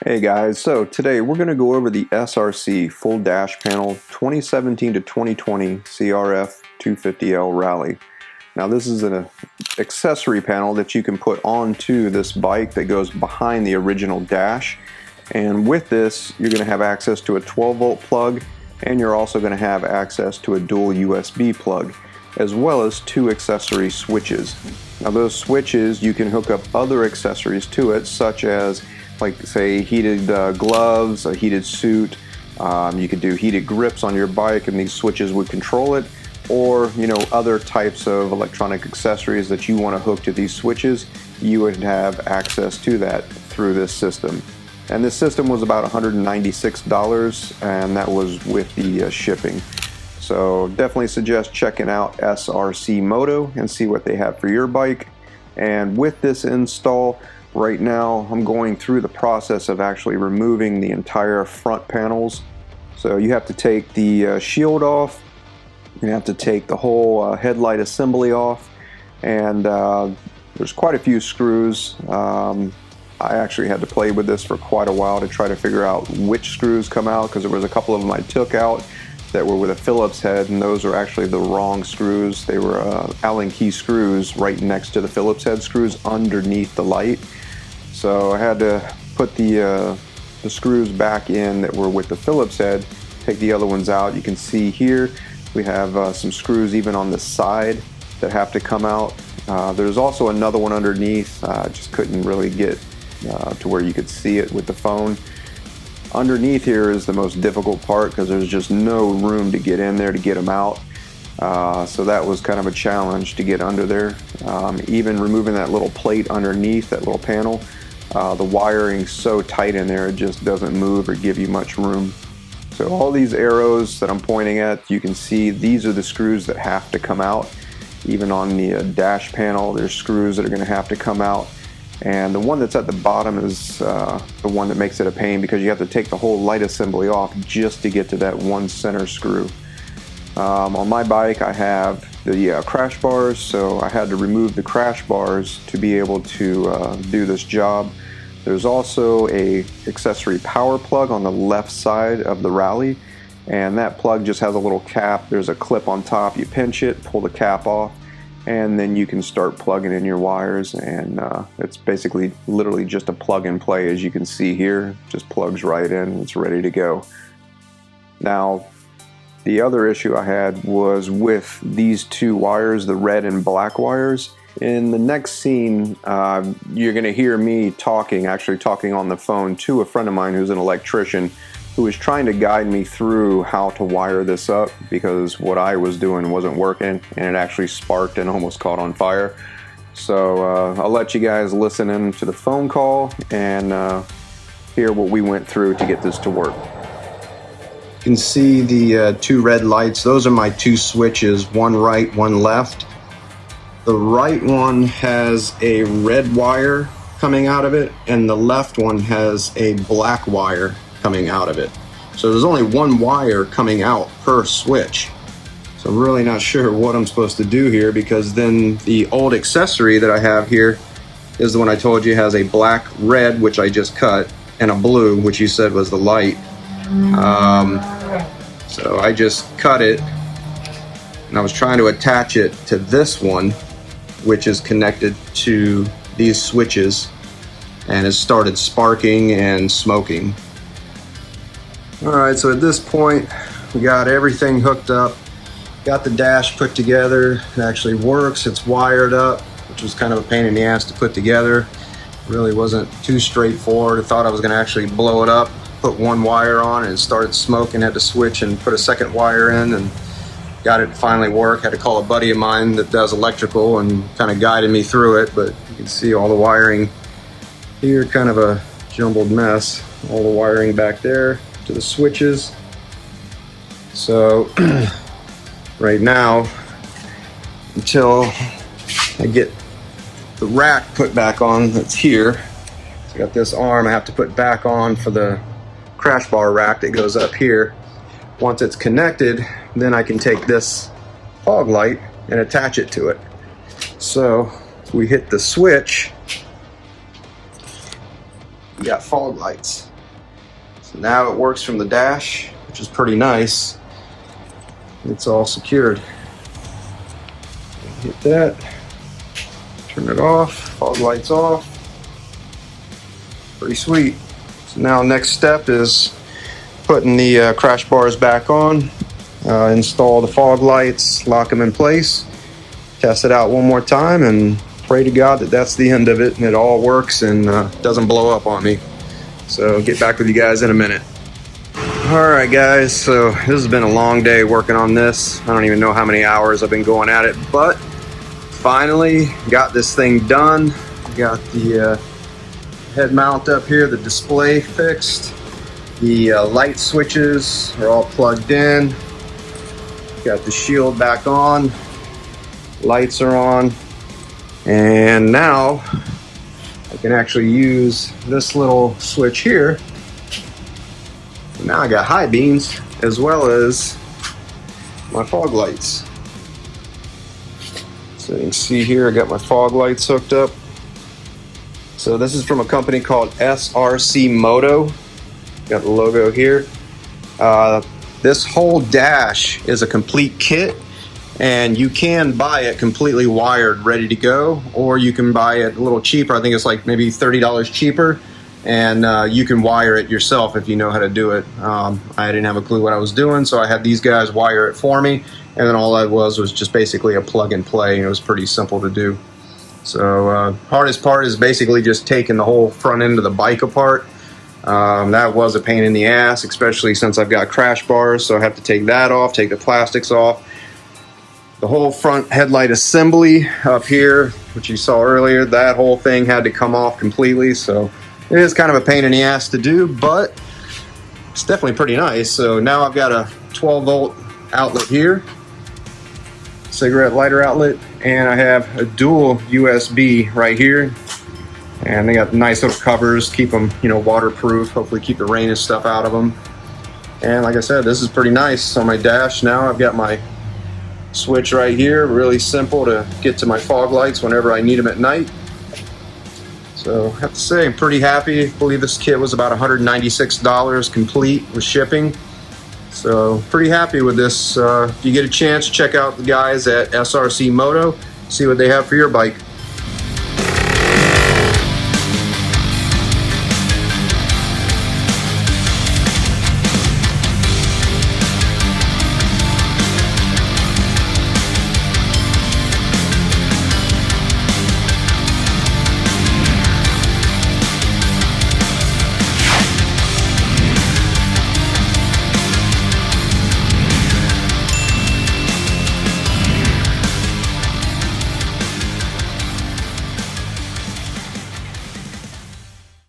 Hey guys, so today we're going to go over the SRC full dash panel 2017 to 2020 CRF 250L Rally. Now this is an accessory panel that you can put onto this bike that goes behind the original dash, and with this you're going to have access to a 12-volt plug, and you're also going to have access to a dual USB plug, as well as 2 accessory switches. Now those switches, you can hook up other accessories to it, such as like say heated gloves, a heated suit. You could do heated grips on your bike and these switches would control it, or other types of electronic accessories that you want to hook to these switches, you would have access to that through this system. And this system was about $196, and that was with the shipping. So definitely suggest checking out SRC Moto and see what they have for your bike. And with this install, right now I'm going through the process of actually removing the entire front panels. So you have to take the shield off, you have to take the whole headlight assembly off, and there's quite a few screws. I actually had to play with this for quite a while to try to figure out which screws come out, because there was a couple of them I took out that were with a Phillips head, and those are actually the wrong screws. They were Allen key screws right next to the Phillips head screws underneath the light. So I had to put the screws back in that were with the Phillips head, take the other ones out. You can see here we have some screws even on the side that have to come out. There's also another one underneath. I just couldn't really get to where you could see it with the phone. Underneath here is the most difficult part, because there's just no room to get in there to get them out. So that was kind of a challenge to get under there. Even removing that little plate underneath that little panel, the wiring's so tight in there it just doesn't move or give you much room. So all these arrows that I'm pointing at, you can see these are the screws that have to come out. Even on the dash panel, there's screws that are going to have to come out. And the one that's at the bottom is the one that makes it a pain, because you have to take the whole light assembly off just to get to that one center screw. On my bike I have the crash bars, so I had to remove the crash bars to be able to do this job. There's also a accessory power plug on the left side of the Rally, and that plug just has a little cap. There's a clip on top. You pinch it, pull the cap off, and then you can start plugging in your wires, and it's basically literally just a plug and play. As you can see here, just plugs right in, it's ready to go. Now the other issue I had was with these 2 wires, the red and black wires. In the next scene, you're going to hear me actually talking on the phone to a friend of mine who's an electrician, who was trying to guide me through how to wire this up, because what I was doing wasn't working, and it actually sparked and almost caught on fire. So I'll let you guys listen in to the phone call and hear what we went through to get this to work. You can see the 2 red lights. Those are my 2 switches, one right, one left. The right one has a red wire coming out of it, and the left one has a black wire coming out of it. So there's only one wire coming out per switch. So I'm really not sure what I'm supposed to do here, because then the old accessory that I have here is the one I told you has a black, red, which I just cut, and a blue, which you said was the light. So I just cut it, and I was trying to attach it to this one, which is connected to these switches, and it started sparking and smoking. Alright, so at this point we got everything hooked up, got the dash put together. It actually works, it's wired up, which was kind of a pain in the ass to put together. Really wasn't too straightforward. I thought I was going to actually blow it up, put one wire on, and it started smoking. Had to switch and put a second wire in, and got it to finally work. Had to call a buddy of mine that does electrical and kind of guided me through it, but you can see all the wiring here, kind of a jumbled mess. All the wiring back there to the switches. So right now, until I get the rack put back on that's here, so I got this arm I have to put back on for the crash bar rack that goes up here. Once it's connected, then I can take this fog light and attach it to it. So we hit the switch, we got fog lights. So now it works from the dash, which is pretty nice. It's all secured. Hit that, turn it off, fog lights off. Pretty sweet. So now next step is putting the crash bars back on, install the fog lights, lock them in place, test it out one more time, and pray to God that that's the end of it and it all works and doesn't blow up on me. So get back with you guys in a minute. Alright guys, so this has been a long day working on this. I don't even know how many hours I've been going at it, but finally got this thing done. Got the head mount up here, the display fixed. The light switches are all plugged in. Got the shield back on. Lights are on. And now I can actually use this little switch here. Now I got high beams as well as my fog lights. So you can see here I got my fog lights hooked up. So this is from a company called SRC Moto. Got the logo here. This whole dash is a complete kit, and you can buy it completely wired, ready to go, or you can buy it a little cheaper. I think it's like maybe $30 cheaper, and you can wire it yourself if you know how to do it. I didn't have a clue what I was doing, so I had these guys wire it for me, and then all that was just basically a plug and play, and it was pretty simple to do. So hardest part is basically just taking the whole front end of the bike apart. That was a pain in the ass, especially since I've got crash bars, so I have to take that off, take the plastics off. The whole front headlight assembly up here, which you saw earlier, that whole thing had to come off completely, so it is kind of a pain in the ass to do, but it's definitely pretty nice. So now I've got a 12-volt outlet here, cigarette lighter outlet, and I have a dual USB right here, and they got nice little covers, keep them, you know, waterproof, hopefully keep the rain and stuff out of them. And like I said, this is pretty nice. On my dash now I've got my switch right here, really simple to get to my fog lights whenever I need them at night. So I have to say I'm pretty happy. I believe this kit was about $196 complete with shipping. So pretty happy with this. If you get a chance, check out the guys at SRC Moto, see what they have for your bike.